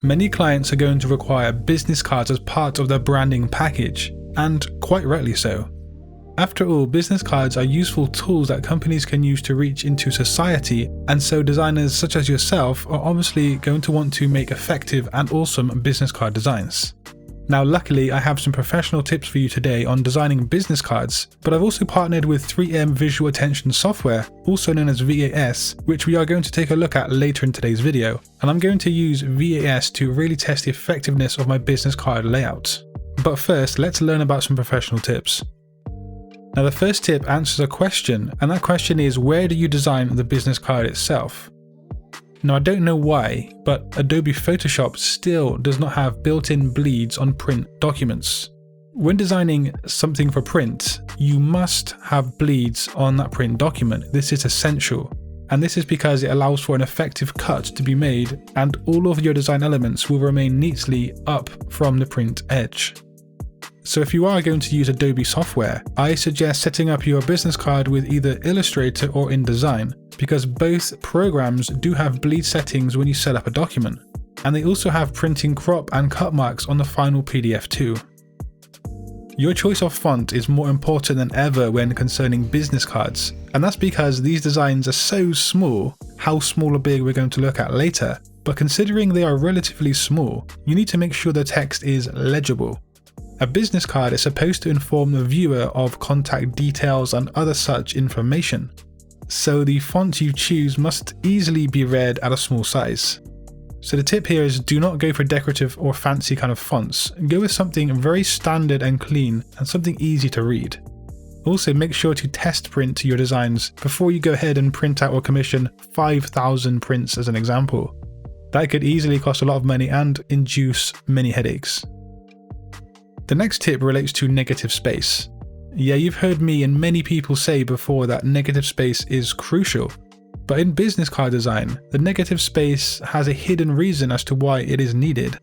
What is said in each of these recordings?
Many clients are going to require business cards as part of their branding package, and quite rightly so. After all, business cards are useful tools that companies can use to reach into society, and so designers such as yourself are obviously going to want to make effective and awesome business card designs. Now luckily I have some professional tips for you today on designing business cards, but I've also partnered with 3M Visual Attention Software, also known as VAS, which we are going to take a look at later in today's video, and I'm going to use VAS to really test the effectiveness of my business card layout. But first, let's learn about some professional tips. Now the first tip answers a question, and that question is, where do you design the business card itself? Now I don't know why, but Adobe Photoshop still does not have built-in bleeds on print documents. When designing something for print, you must have bleeds on that print document. This is essential. And this is because it allows for an effective cut to be made, and all of your design elements will remain neatly up from the print edge. So if you are going to use Adobe software, I suggest setting up your business card with either Illustrator or InDesign, because both programs do have bleed settings when you set up a document, and they also have printing crop and cut marks on the final PDF too. Your choice of font is more important than ever when concerning business cards, and that's because these designs are so small. How small or big we're going to look at later, but considering they are relatively small, you need to make sure the text is legible. A business card is supposed to inform the viewer of contact details and other such information, so the font you choose must easily be read at a small size. So the tip here is, do not go for decorative or fancy kind of fonts. Go with something very standard and clean and something easy to read. Also make sure to test print your designs before you go ahead and print out or commission 5,000 prints as an example. That could easily cost a lot of money and induce many headaches. The next tip relates to negative space. Yeah, you've heard me and many people say before that negative space is crucial. But in business card design, the negative space has a hidden reason as to why it is needed.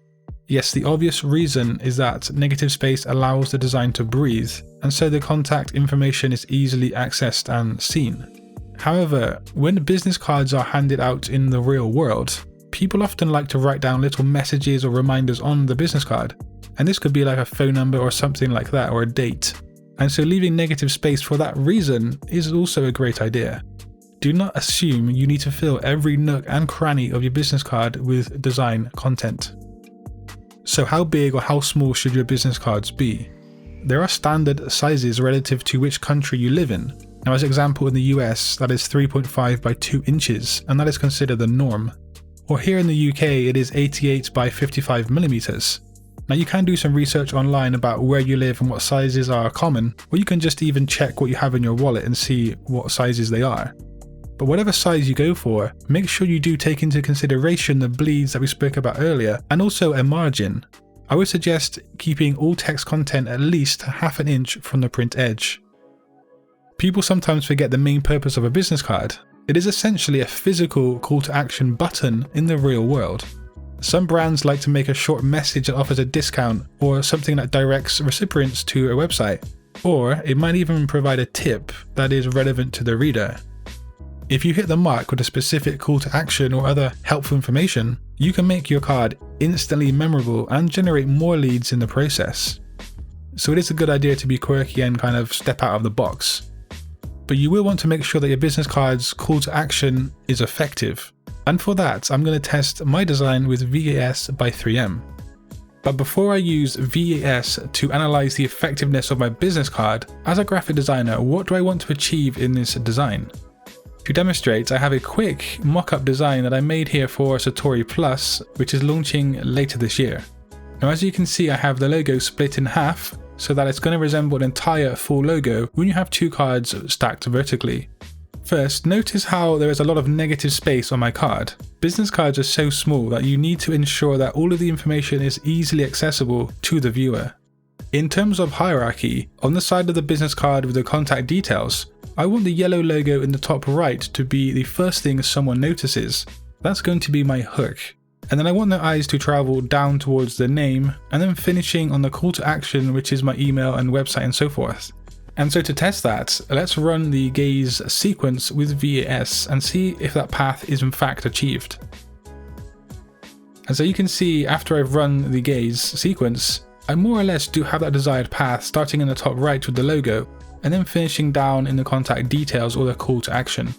Yes, the obvious reason is that negative space allows the design to breathe, and so the contact information is easily accessed and seen. However, when business cards are handed out in the real world, people often like to write down little messages or reminders on the business card. And this could be like a phone number or something like that, or a date. And so leaving negative space for that reason is also a great idea. Do not assume you need to fill every nook and cranny of your business card with design content. So how big or how small should your business cards be? There are standard sizes relative to which country you live in. Now as example, in the US, that is 3.5 by 2 inches, and that is considered the norm. Or here in the UK, it is 88 by 55 millimeters. Now you can do some research online about where you live and what sizes are common, or you can just even check what you have in your wallet and see what sizes they are. But whatever size you go for, make sure you do take into consideration the bleeds that we spoke about earlier, and also a margin. I would suggest keeping all text content at least half an inch from the print edge. People sometimes forget the main purpose of a business card. It is essentially a physical call to action button in the real world. Some brands like to make a short message that offers a discount, or something that directs recipients to a website, or it might even provide a tip that is relevant to the reader. If you hit the mark with a specific call to action or other helpful information, you can make your card instantly memorable and generate more leads in the process. So it is a good idea to be quirky and kind of step out of the box. But you will want to make sure that your business card's call to action is effective. And for that, I'm going to test my design with VAS by 3M. But before I use VAS to analyze the effectiveness of my business card, as a graphic designer, what do I want to achieve in this design? To demonstrate, I have a quick mock-up design that I made here for Satori Plus, which is launching later this year. Now as you can see, I have the logo split in half, so that it's going to resemble an entire full logo when you have two cards stacked vertically. First, notice how there is a lot of negative space on my card. Business cards are so small that you need to ensure that all of the information is easily accessible to the viewer. In terms of hierarchy, on the side of the business card with the contact details, I want the yellow logo in the top right to be the first thing someone notices. That's going to be my hook. And then I want their eyes to travel down towards the name, and then finishing on the call to action, which is my email and website and so forth. And so to test that, let's run the gaze sequence with VAS and see if that path is in fact achieved. And so you can see after I've run the gaze sequence, I more or less do have that desired path starting in the top right with the logo and then finishing down in the contact details or the call to action.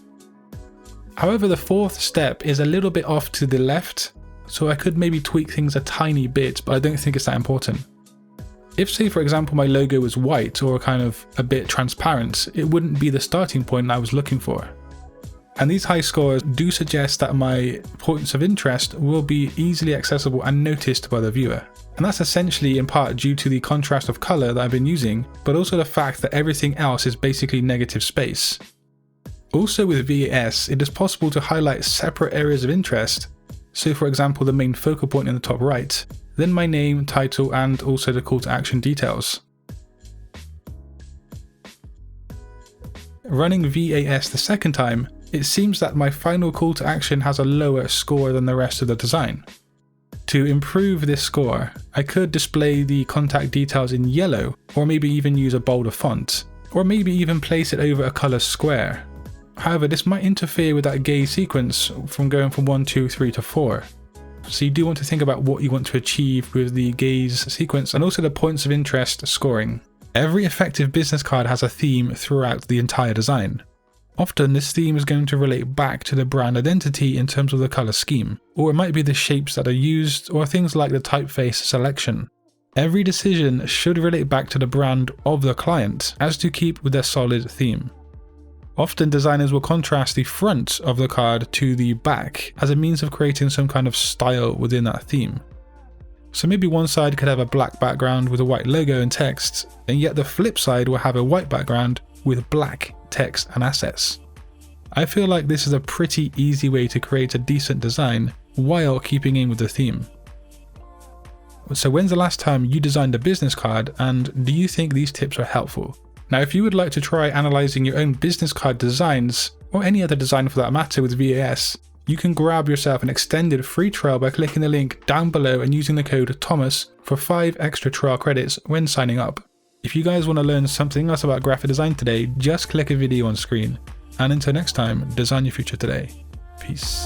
However, the fourth step is a little bit off to the left, so I could maybe tweak things a tiny bit, but I don't think it's that important. If, say for example, my logo was white or kind of a bit transparent, it wouldn't be the starting point I was looking for. And these high scores do suggest that my points of interest will be easily accessible and noticed by the viewer. And that's essentially in part due to the contrast of color that I've been using, but also the fact that everything else is basically negative space. Also with VAS, it is possible to highlight separate areas of interest. So for example, the main focal point in the top right, then my name, title, and also the call to action details. Running VAS the second time, it seems that my final call to action has a lower score than the rest of the design. To improve this score, I could display the contact details in yellow, or maybe even use a bolder font, or maybe even place it over a color square. However, this might interfere with that gaze sequence from going from 1, 2, 3 to 4. So you do want to think about what you want to achieve with the gaze sequence and also the points of interest scoring. Every effective business card has a theme throughout the entire design. Often this theme is going to relate back to the brand identity in terms of the color scheme, or it might be the shapes that are used or things like the typeface selection. Every decision should relate back to the brand of the client as to keep with their solid theme. Often designers will contrast the front of the card to the back as a means of creating some kind of style within that theme. So maybe one side could have a black background with a white logo and text, and yet the flip side will have a white background with black text and assets. I feel like this is a pretty easy way to create a decent design while keeping in with the theme. So when's the last time you designed a business card, and do you think these tips are helpful? Now, if you would like to try analyzing your own business card designs, or any other design for that matter with VAS, you can grab yourself an extended free trial by clicking the link down below and using the code THOMAS for 5 extra trial credits when signing up. If you guys want to learn something else about graphic design today, just click a video on screen. And until next time, design your future today. Peace.